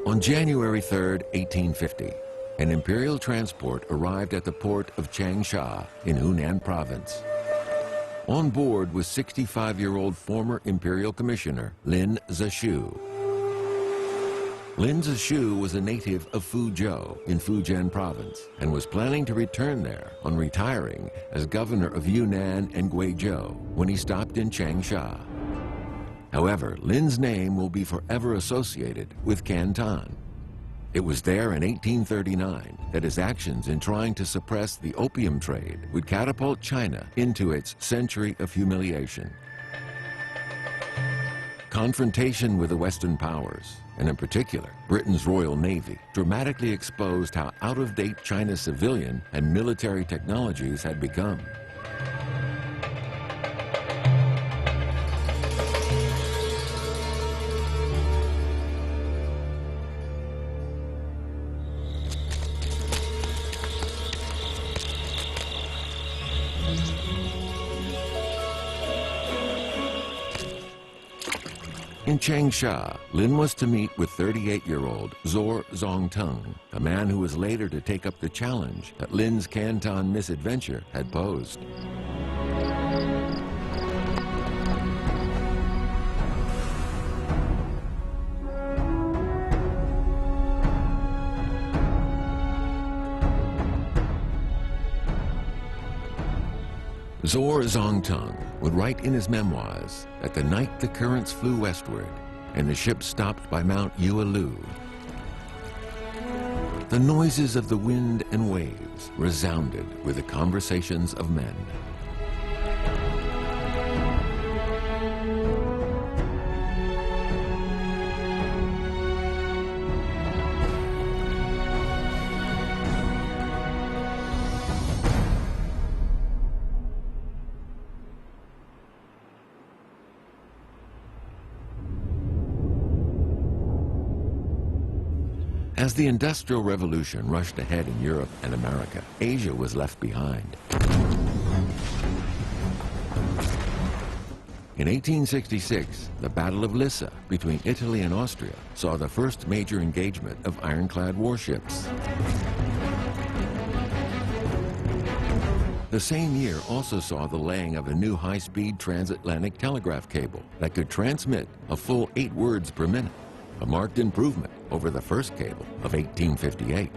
On January 3, 1850, an imperial transport arrived at the port of Changsha in Hunan province. On board was 65-year-old former imperial commissioner Lin Zexu. Lin Zexu was a native of Foochow in Fujian province and was planning to return there on retiring as governor of Yunnan and Guizhou when he stopped in Changsha. However, Lin's name will be forever associated with Canton. It was there in 1839 that his actions in trying to suppress the opium trade would catapult China into its century of humiliation. Confrontation with the Western powers, and in particular Britain's Royal Navy, dramatically exposed how out-of-date China's civilian and military technologies had become. In Changsha, Lin was to meet with 38-year-old Zhou Zongtung, a man who was later to take up the challenge that Lin's Canton misadventure had posed. Zhou Zongtung would write in his memoirs that the night the currents flew westward and the ship stopped by Mount Yuelu, the noises of the wind and waves resounded with the conversations of men. As the Industrial Revolution rushed ahead in Europe and America, Asia was left behind. In 1866, the Battle of Lissa between Italy and Austria saw the first major engagement of ironclad warships. The same year also saw the laying of a new high-speed transatlantic telegraph cable that could transmit a full 8 words per minute, a marked improvement over the first cable of 1858.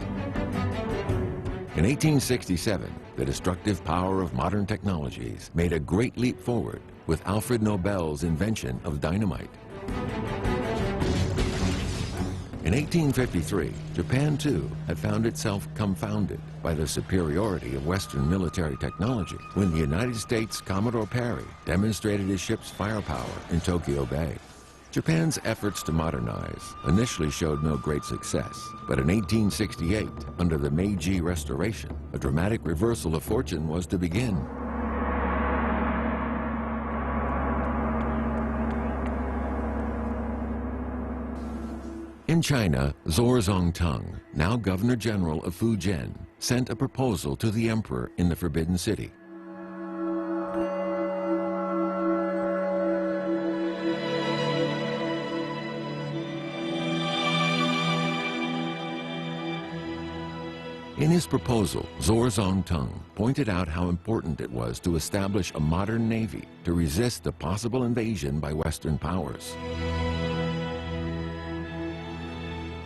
In 1867, the destructive power of modern technologies made a great leap forward with Alfred Nobel's invention of dynamite. In 1853, Japan too had found itself confounded by the superiority of Western military technology when the United States Commodore Perry demonstrated his ship's firepower in Tokyo Bay. Japan's efforts to modernize initially showed no great success, but in 1868, under the Meiji Restoration, a dramatic reversal of fortune was to begin. In China, Zhou Zongtung, now Governor General of Fujian, sent a proposal to the emperor in the Forbidden City. In his proposal, Zhou Zongtung pointed out how important it was to establish a modern navy to resist the possible invasion by Western powers.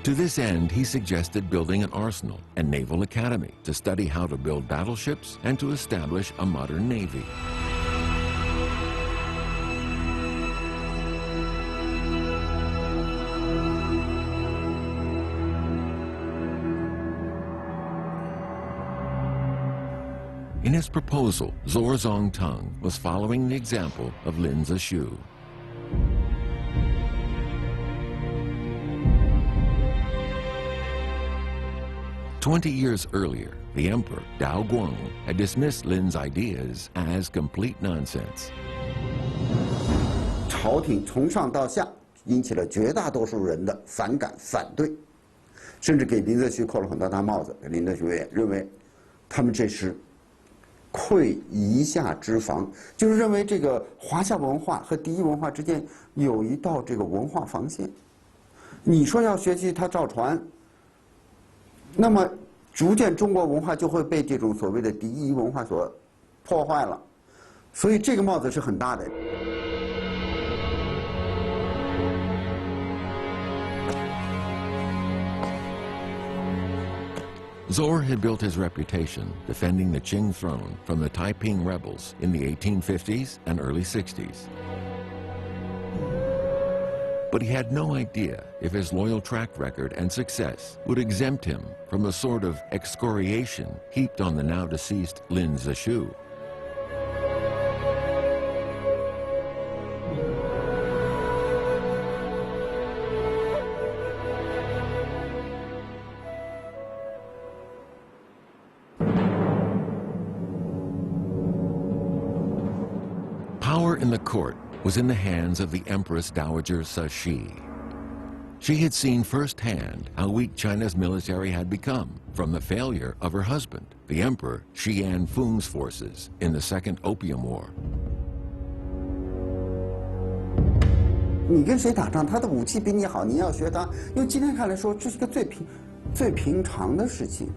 To this end, he suggested building an arsenal and naval academy to study how to build battleships and to establish a modern navy. In his proposal, Zhou Zongtung was following the example of Lin Zexu. "20 years earlier, the emperor, Dao Guang, had dismissed Lin's ideas as complete nonsense. 朝廷从上到下引起了绝大多数人的反感、反对，甚至给林则徐扣了很多大帽子。林则徐认为，他们这是 窥夷夏之防，就是认为这个华夏文化和敌夷文化之间有一道这个文化防线。你说要学习他造船，那么逐渐中国文化就会被这种所谓的敌夷文化所破坏了，所以这个帽子是很大的。Zhor had built his reputation defending the Qing throne from the Taiping rebels in the 1850s and early 60s. But he had no idea if his loyal track record and success would exempt him from the sort of excoriation heaped on the now deceased Lin Zexu. Power in the court was in the hands of the Empress Dowager Cixi. She had seen firsthand how weak China's military had become from the failure of her husband, the Emperor Shi Yanfeng's forces in the Second Opium War. 你跟谁打仗，他的武器比你好，你要学他。用今天看来说，这是个最平常的事情。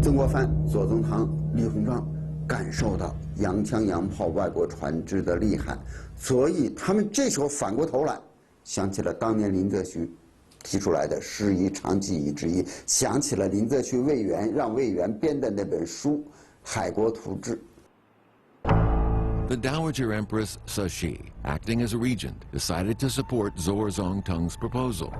曾国藩、左宗棠、李鸿章感受到洋枪洋炮外国船只的厉害，所以他们这时候反过头来，想起了当年林则徐提出来的师夷长技以制夷，想起了林则徐魏源让魏源编的那本书《海国图志》。The Dowager Empress Cixi, acting as a regent, decided to support Zhor Zongtung's proposal.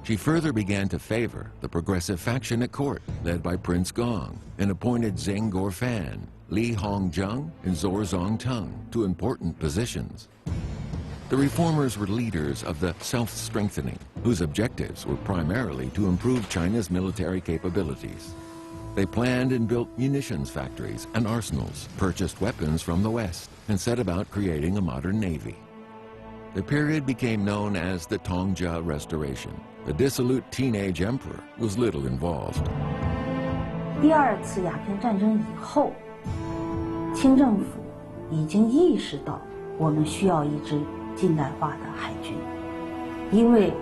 She further began to favor the progressive faction at court, led by Prince Gong, and appointed Zheng Gorfan, Li Hongzheng, and Zhor Zongtung to important positions. The reformers were leaders of the self-strengthening, whose objectives were primarily to improve China's military capabilities. They planned and built munitions factories and arsenals, purchased weapons from the West, and set about creating a modern navy. The period became known as the Tongzhou Restoration. The dissolute teenage emperor was little involved. 第二次鸦片战争以后，清政府已经意识到我们需要一支近代化的海军，因为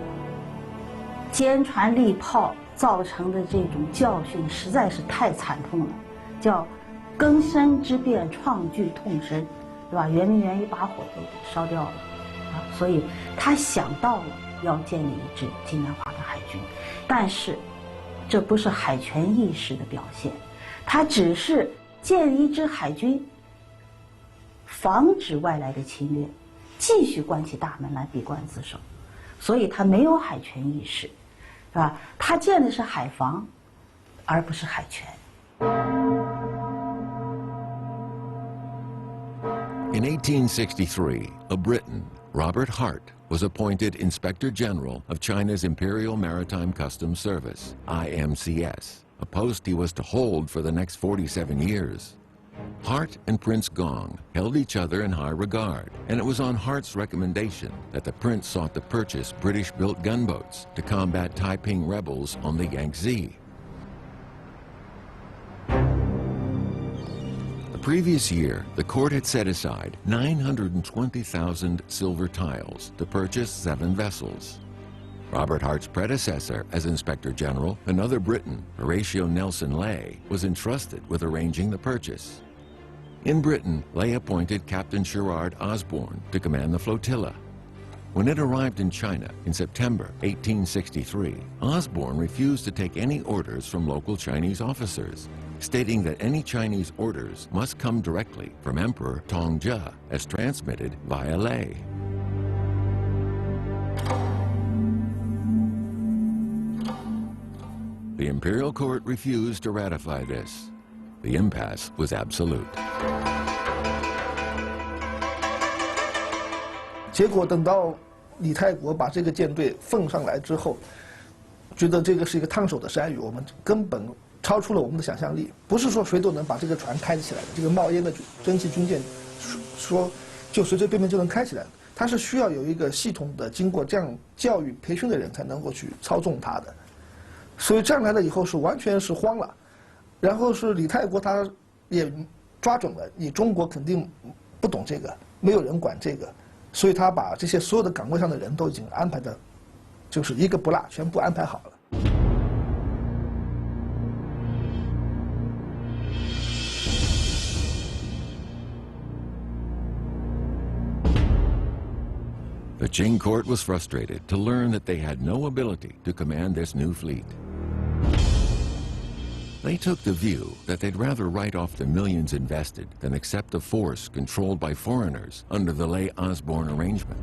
坚船利炮造成的这种教训实在是太惨痛了，叫更深之变，创剧痛深，对吧？圆明园一把火都烧掉了啊！所以他想到了要建立一支近代化的海军，但是这不是海权意识的表现，他只是建立一支海军，防止外来的侵略，继续关起大门来闭关自守，所以他没有海权意识，是吧？他建的是海防，而不是海权。In 1863, a Briton, Robert Hart, was appointed Inspector General of China's Imperial Maritime Customs Service, IMCS, a post he was to hold for the next 47 years. Hart and Prince Gong held each other in high regard, and it was on Hart's recommendation that the prince sought to purchase British-built gunboats to combat Taiping rebels on the Yangtze. The previous year, the court had set aside 920,000 silver tiles to purchase 7 vessels. Robert Hart's predecessor as Inspector General, another Briton, Horatio Nelson Leigh, was entrusted with arranging the purchase. In Britain, Leigh appointed Captain Sherard Osborne to command the flotilla. When it arrived in China in September 1863, Osborne refused to take any orders from local Chinese officers, stating that any Chinese orders must come directly from Emperor Tongzhou as transmitted via Leigh. The imperial court refused to ratify this. The impasse was absolute. 结果等到李泰国把这个舰队奉上来之后，觉得这个是一个烫手的山芋，我们根本超出了我们的想象力。不是说谁都能把这个船开起来的，这个冒烟的蒸汽军舰，说就随随便便就能开起来的。它是需要有一个系统的经过这样教育培训的人才能够去操纵它的。所以这样来了以后是完全是慌了，然后是李泰国他也抓准了，你中国肯定不懂这个，没有人管这个，所以他把这些所有的岗位上的人都已经安排的就是一个不落，全部安排好了。The Qing court was frustrated to learn that they had no ability to command this new fleet. They took the view that they'd rather write off the millions invested than accept a force controlled by foreigners under the Ley-Osborne arrangement.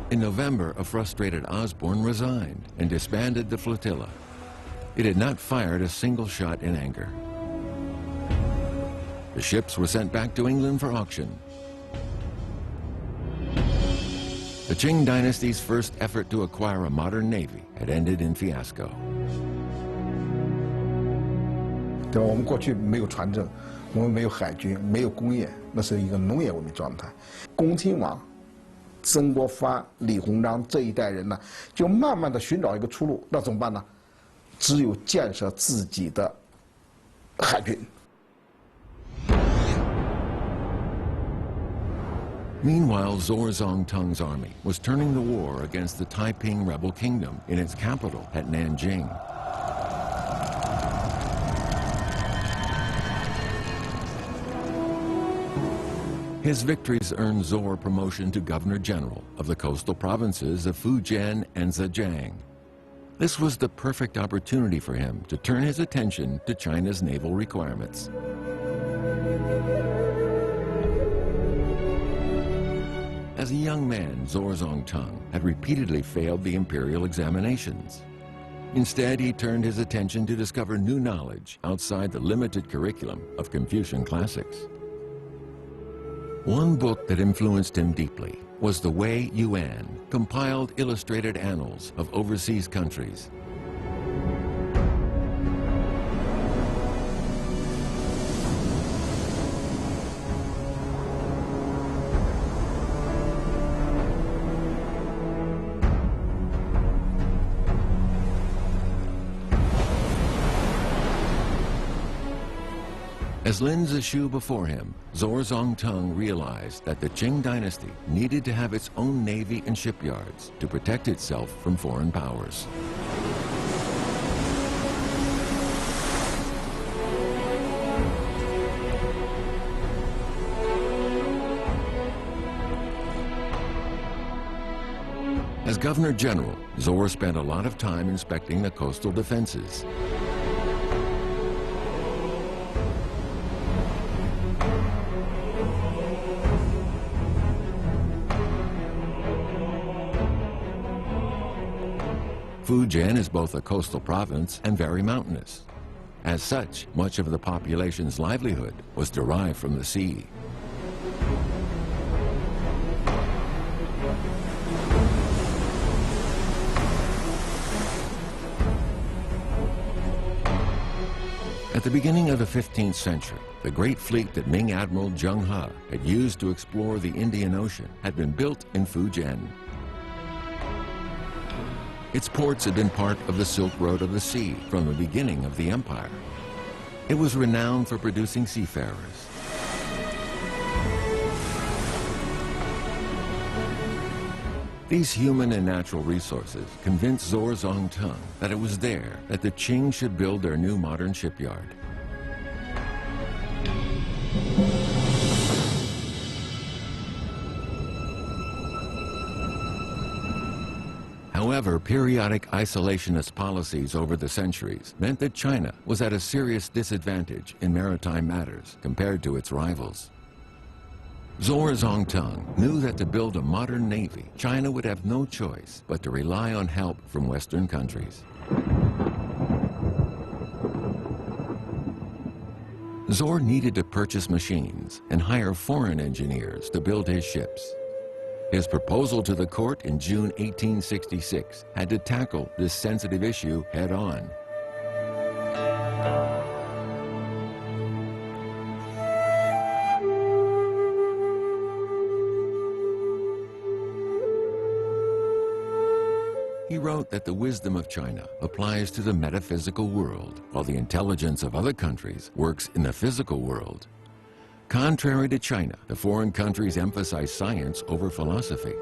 In November, a frustrated Osborne resigned and disbanded the flotilla. It had not fired a single shot in anger. The ships were sent back to England for auction. The Qing dynasty's first effort to acquire a modern navy had ended in fiasco. 对吧？我们过去没有船政，我们没有海军，没有工业，那是一个农业文明状态。恭亲王、曾国藩、李鸿章这一代人呢，就慢慢的寻找一个出路，那怎么办呢？只有建设自己的海军。 Meanwhile, Zorzong Tung's army was turning the war against the Taiping rebel kingdom in its capital at Nanjing. His victories earned Zor promotion to Governor General of the coastal provinces of Fujian and Zhejiang. This was the perfect opportunity for him to turn his attention to China's naval requirements. As a young man, Zorzong Tung had repeatedly failed the imperial examinations. Instead, he turned his attention to discover new knowledge outside the limited curriculum of Confucian classics. One book that influenced him deeply was the Wei Yuan, compiled illustrated annals of overseas countries. As Lin Zexu before him, Zorzong Tung realized that the Qing dynasty needed to have its own navy and shipyards to protect itself from foreign powers. As Governor General, Zor spent a lot of time inspecting the coastal defenses. Fujian is both a coastal province and very mountainous. As such, much of the population's livelihood was derived from the sea. At the beginning of the 15th century, the great fleet that Ming Admiral Zheng He had used to explore the Indian Ocean had been built in Fujian. Its ports had been part of the Silk Road of the Sea from the beginning of the empire. It was renowned for producing seafarers. These human and natural resources convinced Zorzong Tung that it was there that the Qing should build their new modern shipyard. However, periodic isolationist policies over the centuries meant that China was at a serious disadvantage in maritime matters compared to its rivals. Zorzong Tung knew that to build a modern navy, China would have no choice but to rely on help from Western countries. Zor needed to purchase machines and hire foreign engineers to build his ships. His proposal to the court in June 1866 had to tackle this sensitive issue head-on. He wrote that the wisdom of China applies to the metaphysical world, while the intelligence of other countries works in the physical world. Contrary to China, the foreign countries emphasize science over philosophy.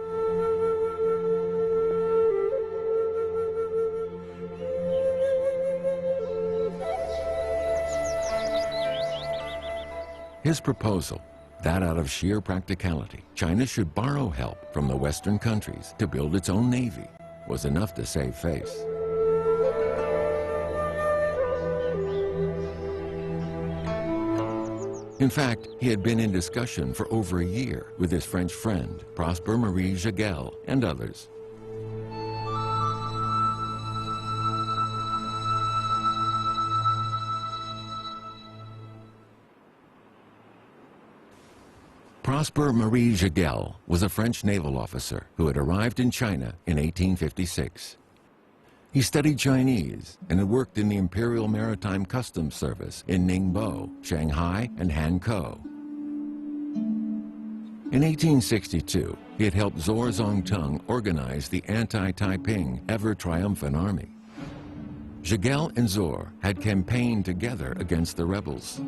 His proposal, that out of sheer practicality, China should borrow help from the Western countries to build its own navy, was enough to save face. In fact, he had been in discussion for over a year with his French friend, Prosper Marie Jagel, and others. Prosper Marie Jagel was a French naval officer who had arrived in China in 1856. He studied Chinese and had worked in the Imperial Maritime Customs Service in Ningbo, Shanghai, and Hankou. In 1862, he had helped Zhou Zongtung organize the anti-Taiping ever-triumphant army. Jagel and Zhou had campaigned together against the rebels.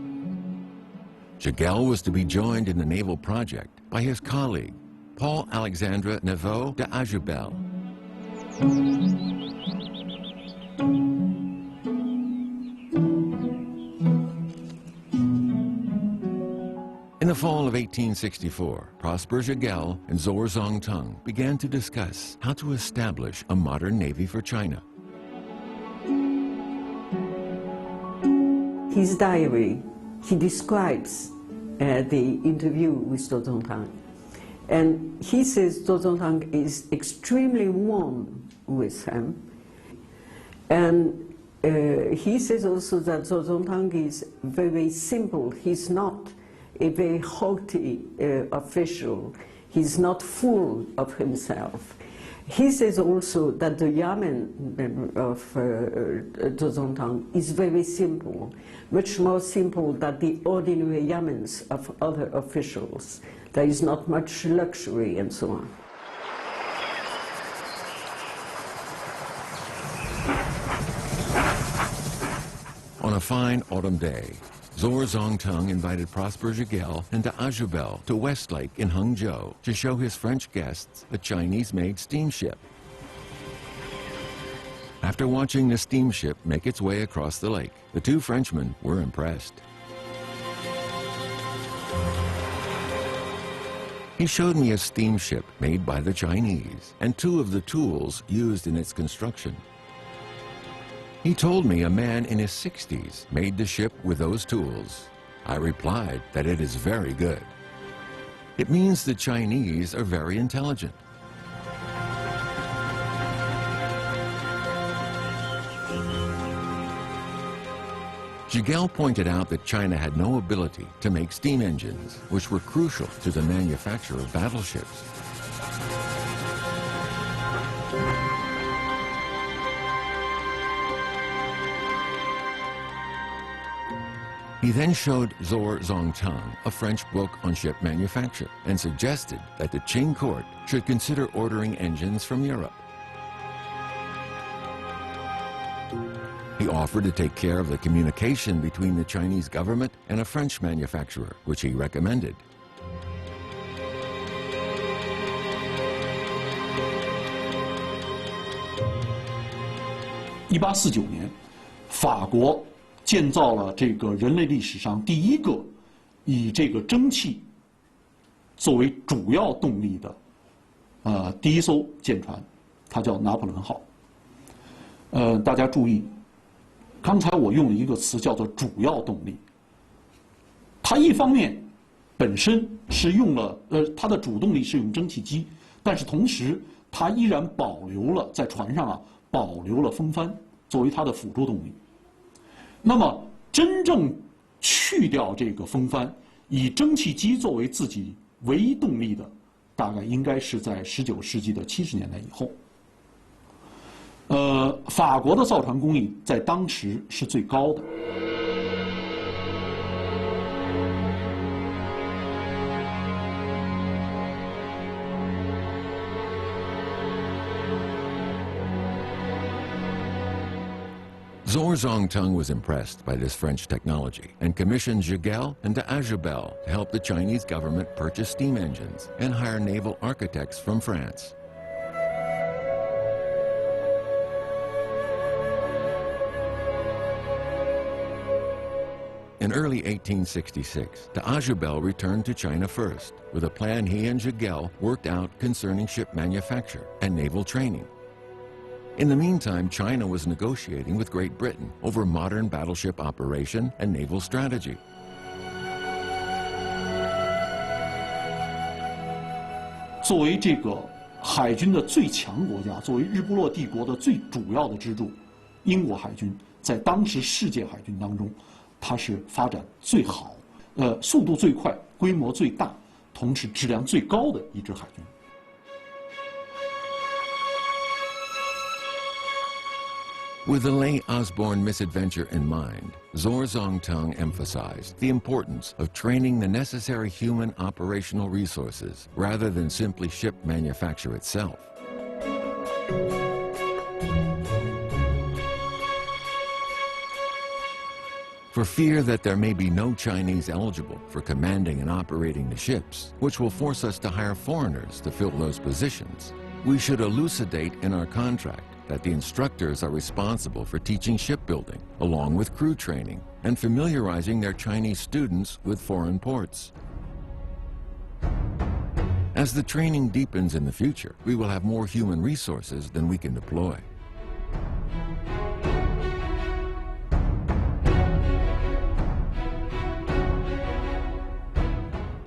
Jagel was to be joined in the naval project by his colleague, Paul Alexandre Neveu de Ajubel. In the fall of 1864, Prosper Jagel and Zhou Zongtung began to discuss how to establish a modern navy for China. His diary, he describes the interview with Zhou Zongtung. And he says Zhou Zongtung is extremely warm with him. And he says also that Zhou Zongtung is very simple. He's not a very haughty official. He's not full of himself. He says also that the yamen of Zhou Zongtung is very simple, much more simple than the ordinary yamens of other officials. There is not much luxury and so on. On a fine autumn day, Zhou Zongtung invited Prosper Jagel and de Ajubel to Westlake in Hangzhou to show his French guests a Chinese-made steamship. After watching the steamship make its way across the lake, the two Frenchmen were impressed. He showed me a steamship made by the Chinese and two of the tools used in its construction. He told me a man in his 60s made the ship with those tools. I replied that it is very good. It means the Chinese are very intelligent. Jagel pointed out that China had no ability to make steam engines, which were crucial to the manufacture of battleships. He then showed Zhou Zongtung a French book on ship manufacture and suggested that the Qing court should consider ordering engines from Europe. He offered to take care of the communication between the Chinese government and a French manufacturer, which he recommended.1849年，法国建造了这个人类历史上第一个以这个蒸汽作为主要动力的第一艘舰船，它叫拿破仑号。大家注意，刚才我用了一个词叫做主要动力。它一方面本身是用了它的主动力是用蒸汽机，但是同时它依然保留了在船上保留了风帆作为它的辅助动力。那么，真正去掉这个风帆，以蒸汽机作为自己唯一动力的，大概应该是在19世纪的70年代以后。法国的造船工艺在当时是最高的。Zhou was impressed by this French technology and commissioned Jiguel and d'Ajubel to help the Chinese government purchase steam engines and hire naval architects from France. In early 1866, d'Ajubel returned to China first with a plan he and Jiguel worked out concerning ship manufacture and naval training. In the meantime, China was negotiating with Great Britain over modern battleship operation and naval strategy.作为这个海军的最强国家，作为日不落帝国的最主要的支柱，英国海军在当时世界海军当中，它是发展最好、速度最快、规模最大，同时质量最高的一支海军。With the Ley Osborne misadventure in mind, Zhou emphasized the importance of training the necessary human operational resources rather than simply ship manufacture itself. For fear that there may be no Chinese eligible for commanding and operating the ships, which will force us to hire foreigners to fill those positions, we should elucidate in our contract that the instructors are responsible for teaching shipbuilding, along with crew training, and familiarizing their Chinese students with foreign ports. As the training deepens in the future, we will have more human resources than we can deploy.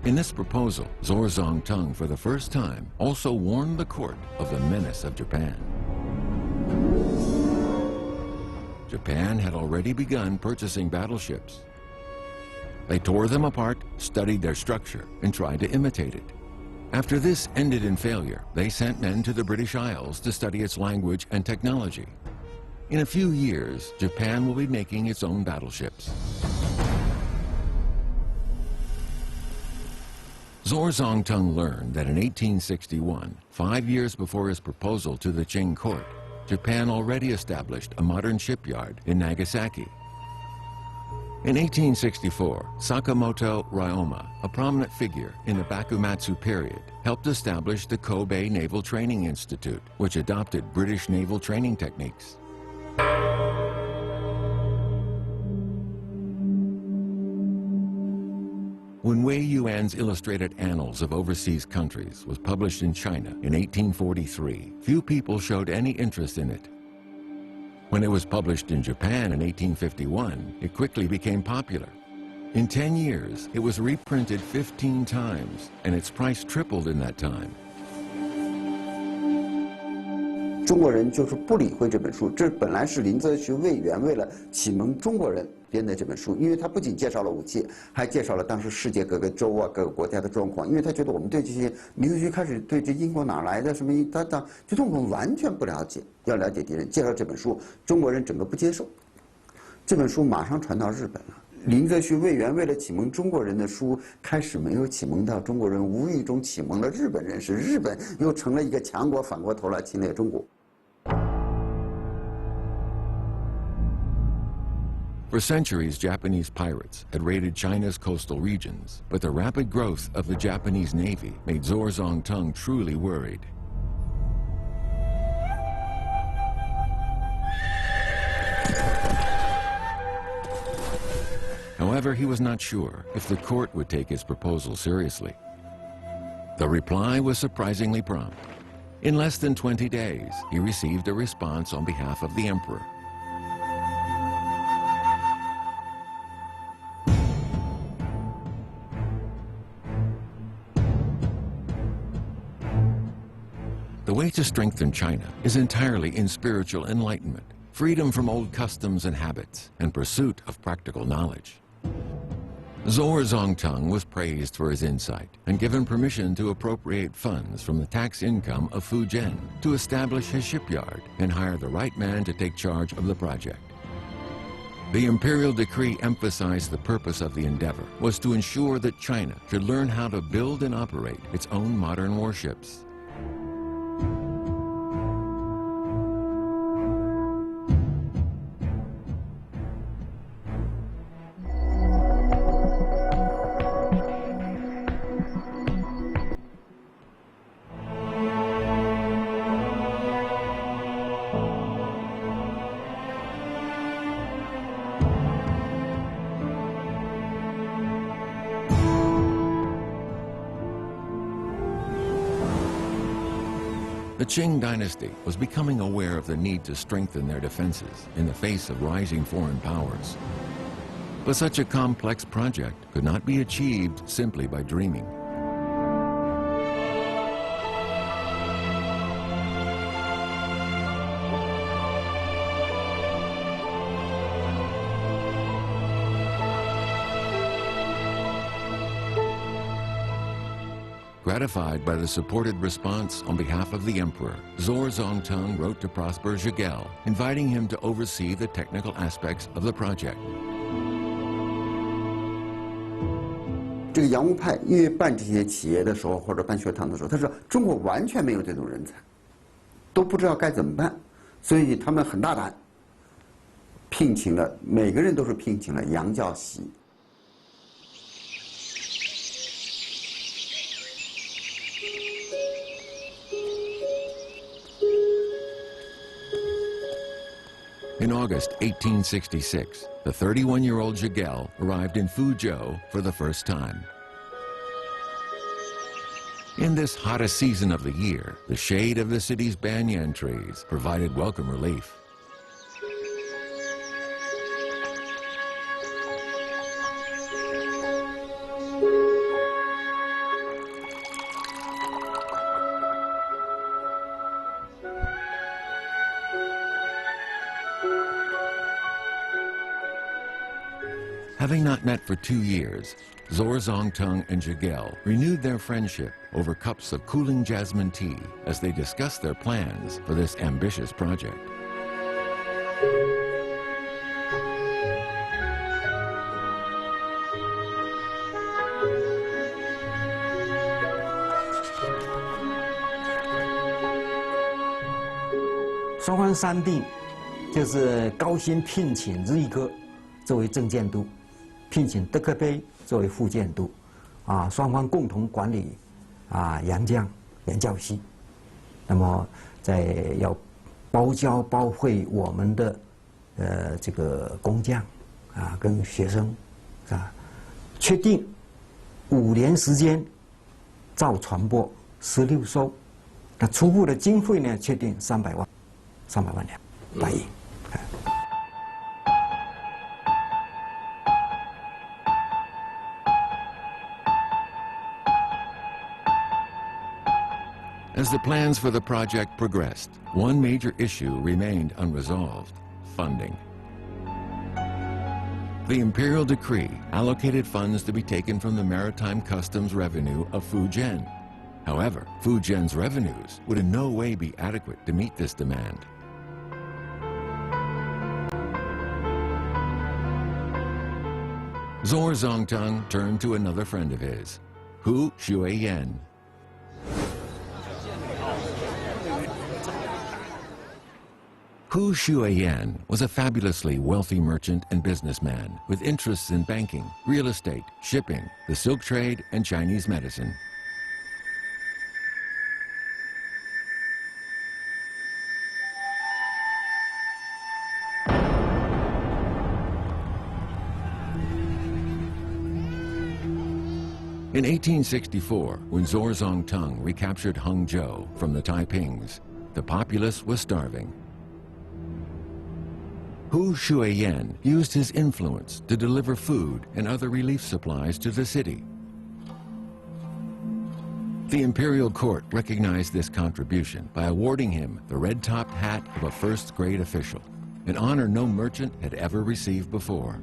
In this proposal, Zhou for the first time also warned the court of the menace of Japan. Japan had already begun purchasing battleships. They tore them apart, studied their structure, and tried to imitate it. After this ended in failure, they sent men to the British Isles to study its language and technology. In a few years, Japan will be making its own battleships. Zhou learned that in 1861, 5 years before his proposal to the Qing court, Japan already established a modern shipyard in Nagasaki. In 1864, Sakamoto Ryoma, a prominent figure in the Bakumatsu period, helped establish the Kobe Naval Training Institute, which adopted British naval training techniques. When Wei Yuan's Illustrated Annals of Overseas Countries was published in China in 1843, few people showed any interest in it. When it was published in Japan in 1851, it quickly became popular. In 10 years, it was reprinted 15 times, and its price tripled in that time. 中国人就是不理会这本书，这本来是林则徐魏源为了启蒙中国人编的这本书，因为他不仅介绍了武器，还介绍了当时世界各个州啊、各个国家的状况。因为他觉得我们对这些，林则徐开始对这英国哪来的什么，他觉得我们完全不了解，要了解敌人。介绍这本书，中国人整个不接受。这本书马上传到日本了。林则徐魏源为了启蒙中国人的书，开始没有启蒙到中国人，无意中启蒙了日本人，使日本又成了一个强国，反过头来侵略中国。 For centuries, Japanese pirates had raided China's coastal regions, but the rapid growth of the Japanese Navy made Zhou truly worried. However, he was not sure if the court would take his proposal seriously. The reply was surprisingly prompt. In less than 20 days, he received a response on behalf of the emperor. The way to strengthen China is entirely in spiritual enlightenment, freedom from old customs and habits, and pursuit of practical knowledge. Zhou was praised for his insight and given permission to appropriate funds from the tax income of Fujian to establish his shipyard and hire the right man to take charge of the project. The imperial decree emphasized the purpose of the endeavor was to ensure that China should learn how to build and operate its own modern warships. The Qing dynasty was becoming aware of the need to strengthen their defenses in the face of rising foreign powers. But such a complex project could not be achieved simply by dreaming. Gratified by the supported response on behalf of the emperor, Zongtung wrote to Prosper Zhigel, inviting him to oversee the technical aspects of the project. 这个洋务派越办这些企业的时候，或者办学堂的时候，他说中国完全没有这种人才，都不知道该怎么办，所以他们很大胆，聘请了每个人都是聘请了洋教习。 In August 1866, the 31-year-old Zhigel arrived in Foochow for the first time. In this hottest season of the year, the shade of the city's banyan trees provided welcome relief. Having not met for 2 years, Zongtung and Zhigel renewed their friendship over cups of cooling jasmine tea as they discussed their plans for this ambitious project.双方商定，就是高薪聘请日一哥作为正监督。 聘请德克碑作为副监督，双方共同管理洋教系。那么要包教包会我们的这个工匠跟学生确定5年时间造船舶16艘，那初步的经费呢确定300万两白银。 As the plans for the project progressed, one major issue remained unresolved: funding. The imperial decree allocated funds to be taken from the maritime customs revenue of Fujian. However, Fujian's revenues would in no way be adequate to meet this demand. Zongtung turned to another friend of his, Hu Shuiyan. Hu Shuiyan was a fabulously wealthy merchant and businessman with interests in banking, real estate, shipping, the silk trade, and Chinese medicine. In 1864, when Zongtung recaptured Hangzhou from the Taipings, the populace was starving. Hu Shuiyan used his influence to deliver food and other relief supplies to the city. The imperial court recognized this contribution by awarding him the red-topped hat of a first-grade official, an honor no merchant had ever received before.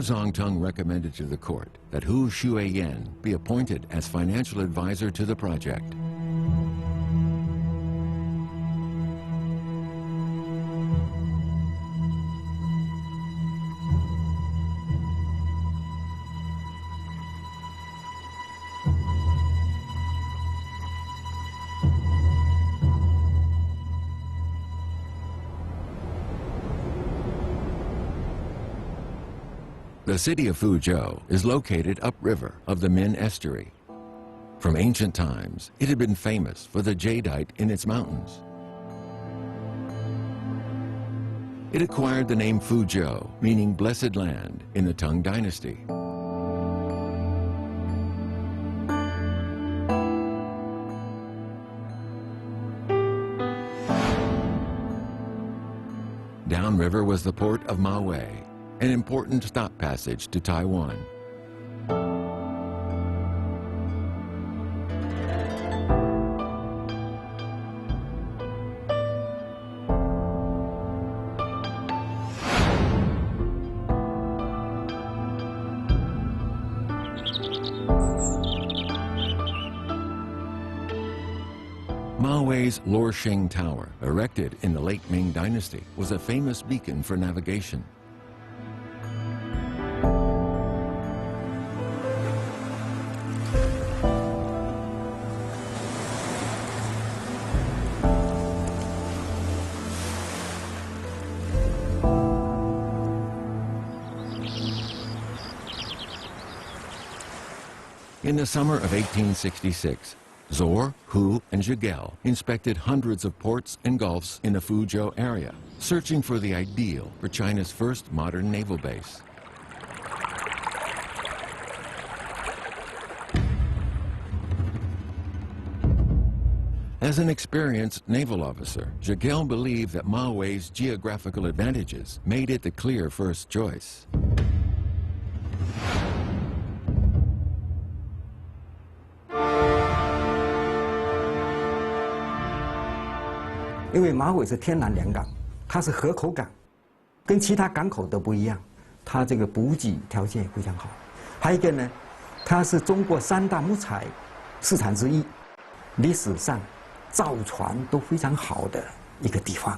Zongtung recommended to the court that Hu Shuiyan be appointed as financial advisor to the project. The city of Foochow is located upriver of the Min Estuary. From ancient times, it had been famous for the jadeite in its mountains. It acquired the name Foochow, meaning blessed land, in the Tang Dynasty. Downriver was the port of Maui, an important stop passage to Taiwan. Maui's Lorsheng Tower, erected in the late Ming Dynasty, was a famous beacon for navigation. In the summer of 1866, Zor, Hu, and Jigel inspected hundreds of ports and gulfs in the Foochow area, searching for the ideal for China's first modern naval base. As an experienced naval officer, Jigel believed that Maui's geographical advantages made it the clear first choice.因为马尾是天然良港，它是河口港，跟其他港口都不一样，它这个补给条件非常好。还有一个呢，它是中国3大木材市场之一，历史上造船都非常好的一个地方。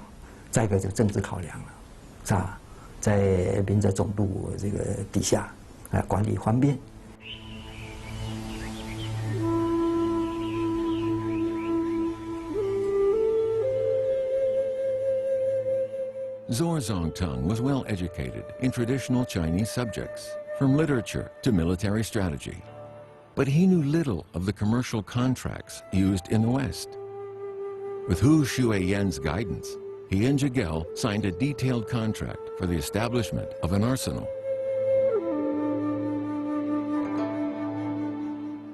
再一个就政治考量了，是吧？在明哲总督这个底下，管理方便。 Zor Zongtung was well educated in traditional Chinese subjects, from literature to military strategy. But he knew little of the commercial contracts used in the West. With Hu Shuiyen's guidance, he and Jigel signed a detailed contract for the establishment of an arsenal.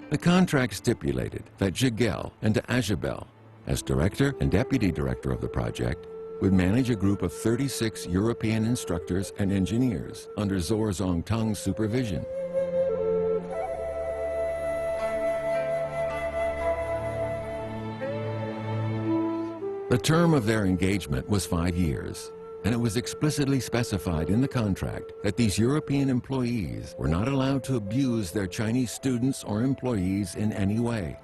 The contract stipulated that Jigel and Ajabel, as director and deputy director of the project, would manage a group of 36 European instructors and engineers under Zor Zongtung's supervision. The term of their engagement was 5 years, and it was explicitly specified in the contract that these European employees were not allowed to abuse their Chinese students or employees in any way.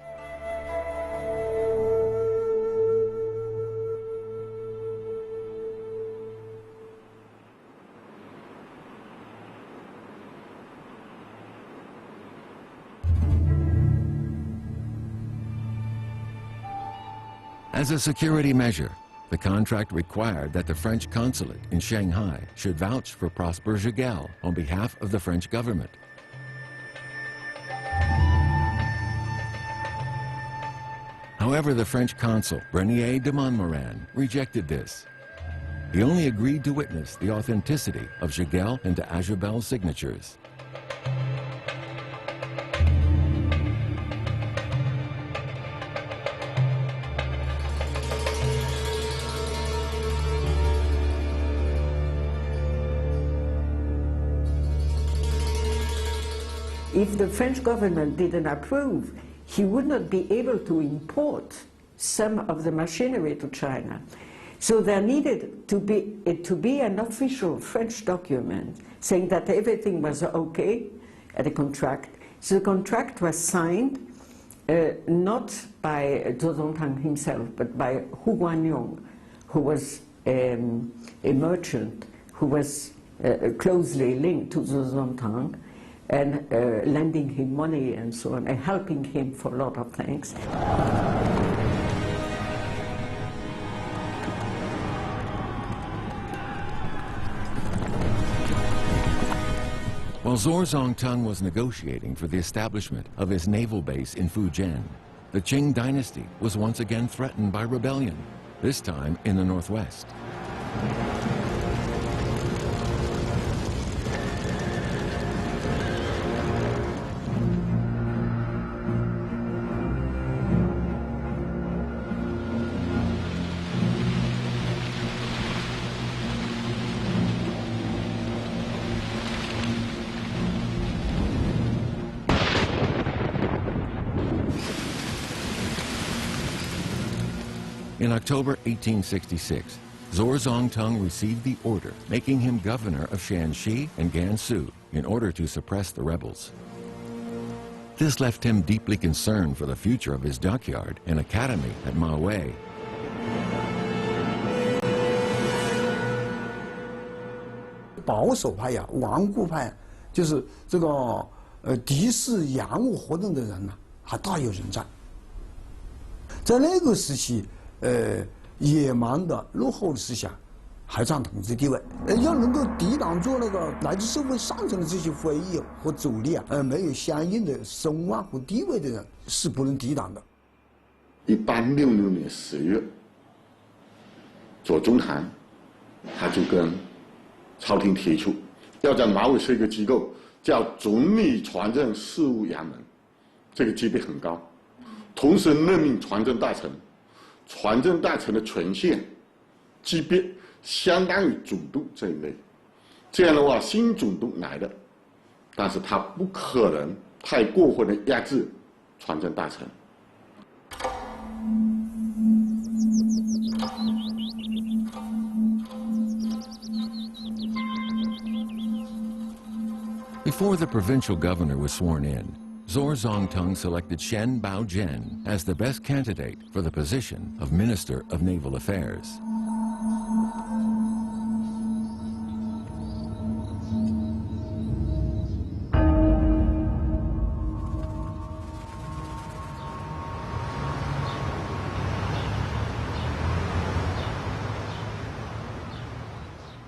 As a security measure, the contract required that the French consulate in Shanghai should vouch for Prosper Jigel on behalf of the French government. However, the French consul, Renier de Montmorin, rejected this. He only agreed to witness the authenticity of Jigel and de Ajabel's signatures. If the French government didn't approve, he would not be able to import some of the machinery to China. So there needed to be an official French document saying that everything was okay at the contract. So the contract was signed not by Zhou Zongtang himself, but by Hu Guanyong, who was a merchant who was closely linked to Zhou Zongtang, and lending him money and so on, and helping him for a lot of things. While Zor Zongtung was negotiating for the establishment of his naval base in Fujian, the Qing dynasty was once again threatened by rebellion, this time in the northwest. In October 1866, Zorzongtung received the order making him governor of Shanxi and Gansu in order to suppress the rebels. This left him deeply concerned for the future of his dockyard and academy at Maowei. 保守派呀、顽固派，就是这个敌视洋务活动的人呢，还大有人在。在那个时期，野蛮的、落后的思想还占统治地位。要能够抵挡住那个来自社会上层的这些非议和阻力啊，没有相应的声望和地位的人是不能抵挡的。1866年10月，左宗棠他就跟 朝廷提出，要在马尾设一个机构，叫总理传政事务衙门，这个级别很高。同时任命传政大臣，传政大臣的权限级别相当于总督这一类。这样的话，新总督来了，但是他不可能太过分的压制传政大臣。 Before the provincial governor was sworn in, Zorzongtung selected Shen Baojian as the best candidate for the position of Minister of Naval Affairs.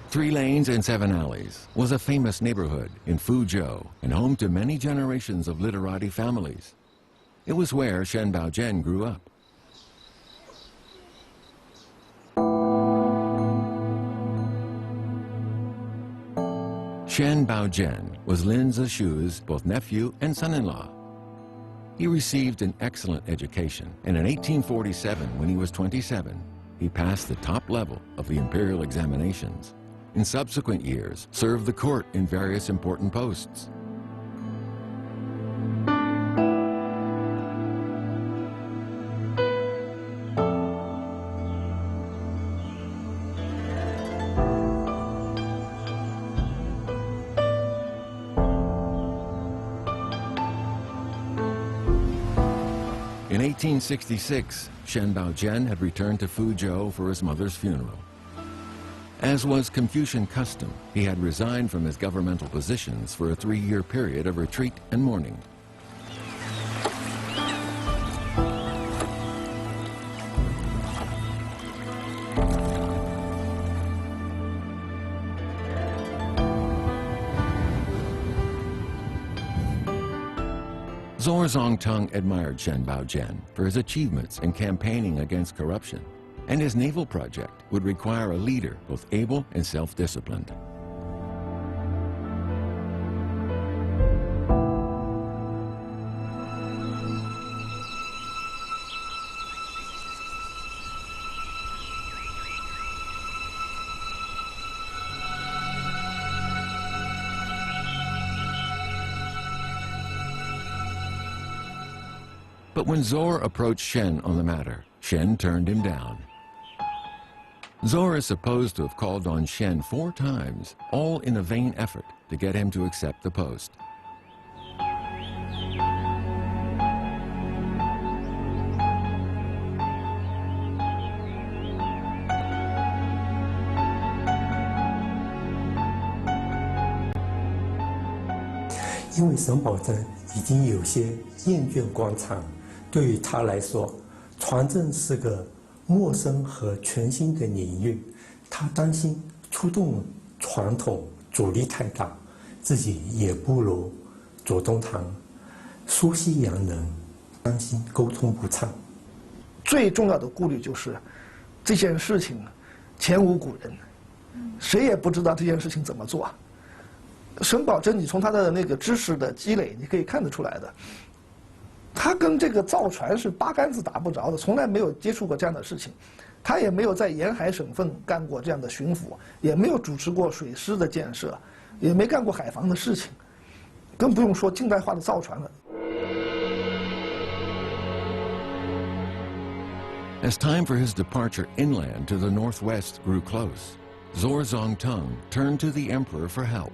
Three Lanes and Seven Alleys was a famous neighborhood in Foochow and home to many generations of literati families. It was where Shen Baojian grew up. Shen Baojian was Lin Zexu's both nephew and son-in-law. He received an excellent education, and in 1847, when he was 27, he passed the top level of the imperial examinations. In subsequent years, served the court in various important posts. In 1866, Shen Baojian had returned to Foochow for his mother's funeral. As was Confucian custom, he had resigned from his governmental positions for a 3-year period of retreat and mourning. Zorzongtung admired Shen Baojian for his achievements in campaigning against corruption, and his naval project would require a leader both able and self-disciplined. But when Zor approached Shen on the matter, Shen turned him down. Zor is supposed to have called on Shen 4 times, all in a vain effort to get him to accept the post. "因为沈葆桢已经有些厌倦官场，对于他来说，传政是个陌生和全新的领域，他担心触动传统阻力太大，自己也不如左宗棠熟悉洋人，担心沟通不畅。最重要的顾虑就是这件事情前无古人，谁也不知道这件事情怎么做。沈葆桢，你从他的那个知识的积累，你可以看得出来的。他跟这个造船是八竿子打不着的，从来没有接触过这样的事情，他也没有在沿海省份干过这样的巡抚，也没有主持过水师的建设，也没干过海防的事情，更不用说近代化的造船了。As time for his departure inland to the northwest grew close, Zorzongtung turned to the emperor for help.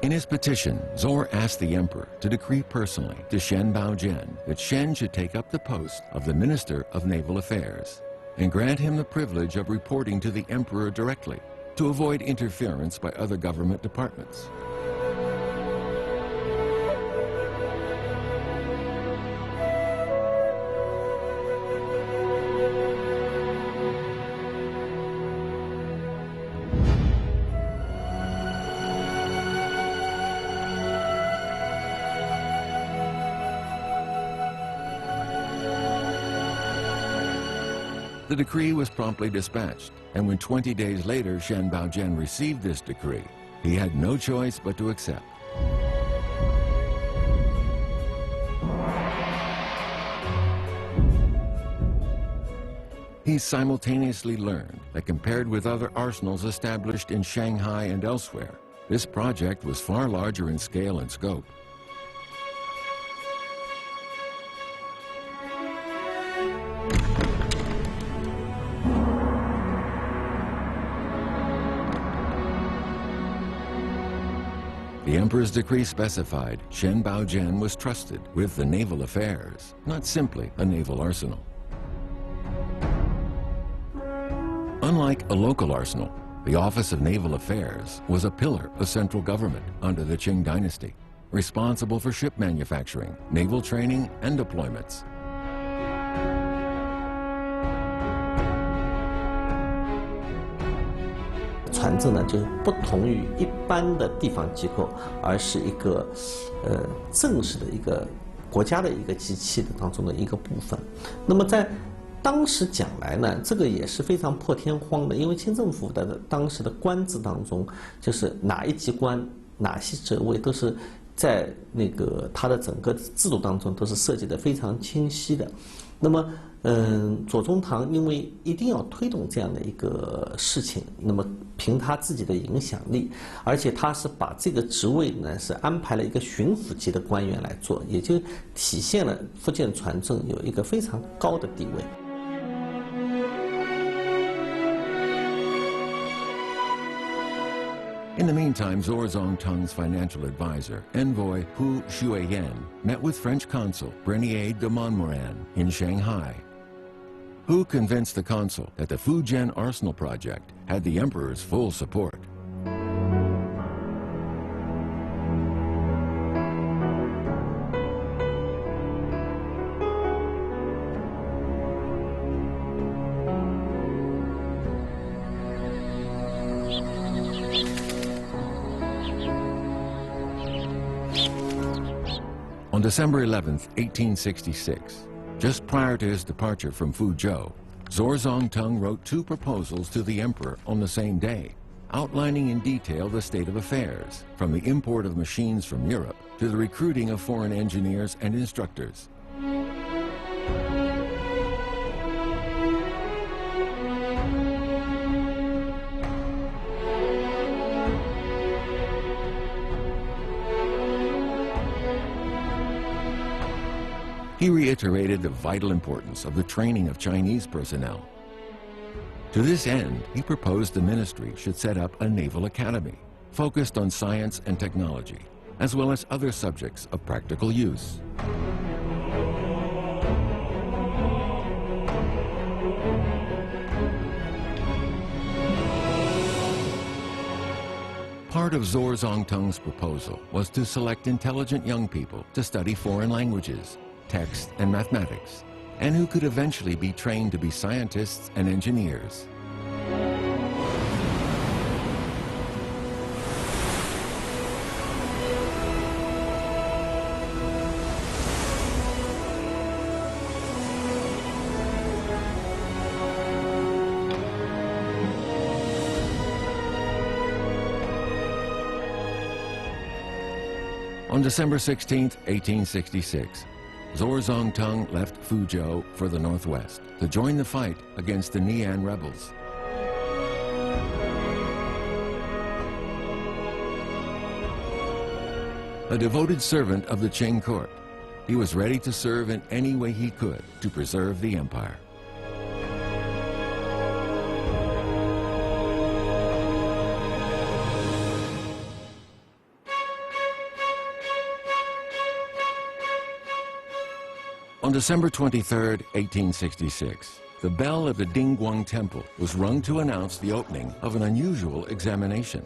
In his petition, Zor asked the emperor to decree personally to Shen Baojian that Shen should take up the post of the Minister of Naval Affairs and grant him the privilege of reporting to the emperor directly to avoid interference by other government departments. The decree was promptly dispatched, and when 20 days later Shen Baojian received this decree, he had no choice but to accept. He simultaneously learned that compared with other arsenals established in Shanghai and elsewhere, this project was far larger in scale and scope. The emperor's decree specified Shen Baojian was trusted with the naval affairs, not simply a naval arsenal. Unlike a local arsenal, the Office of Naval Affairs was a pillar of central government under the Qing dynasty, responsible for ship manufacturing, naval training, and deployments. 船政呢，就是不同于一般的地方机构，而是一个正式的一个国家的一个机器的当中的一个部分。那么在当时讲来呢，这个也是非常破天荒的，因为清政府的当时的官制当中，就是哪一级官、哪些职位都是在那个它的整个制度当中都是设计的非常清晰的。那么，左宗棠因为一定要推动这样的一个事情，那么凭他自己的影响力，而且他是把这个职位呢是安排了一个巡抚级的官员来做，也就体现了福建船政有一个非常高的地位。 In the meantime, Zorzongtung's financial advisor, envoy Hu Shuiyan, met with French consul Brenier de Montmorin in Shanghai. Hu convinced the consul that the Fujian Arsenal project had the emperor's full support. On December 11, 1866, just prior to his departure from Foochow, Zorzongtung wrote 2 proposals to the emperor on the same day, outlining in detail the state of affairs, from the import of machines from Europe to the recruiting of foreign engineers and instructors. He reiterated the vital importance of the training of Chinese personnel. To this end, he proposed the ministry should set up a naval academy focused on science and technology, as well as other subjects of practical use. Part of Zorzongtung's proposal was to select intelligent young people to study foreign languages, text, and mathematics, and who could eventually be trained to be scientists and engineers. On December 16, 1866, Zorzongtung left Foochow for the northwest to join the fight against the Nian rebels. A devoted servant of the Qing court, he was ready to serve in any way he could to preserve the empire. On December 23, 1866, the bell of the Dingguang Temple was rung to announce the opening of an unusual examination.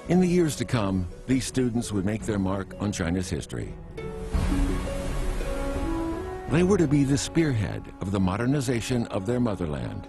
In the years to come, these students would make their mark on China's history. They were to be the spearhead of the modernization of their motherland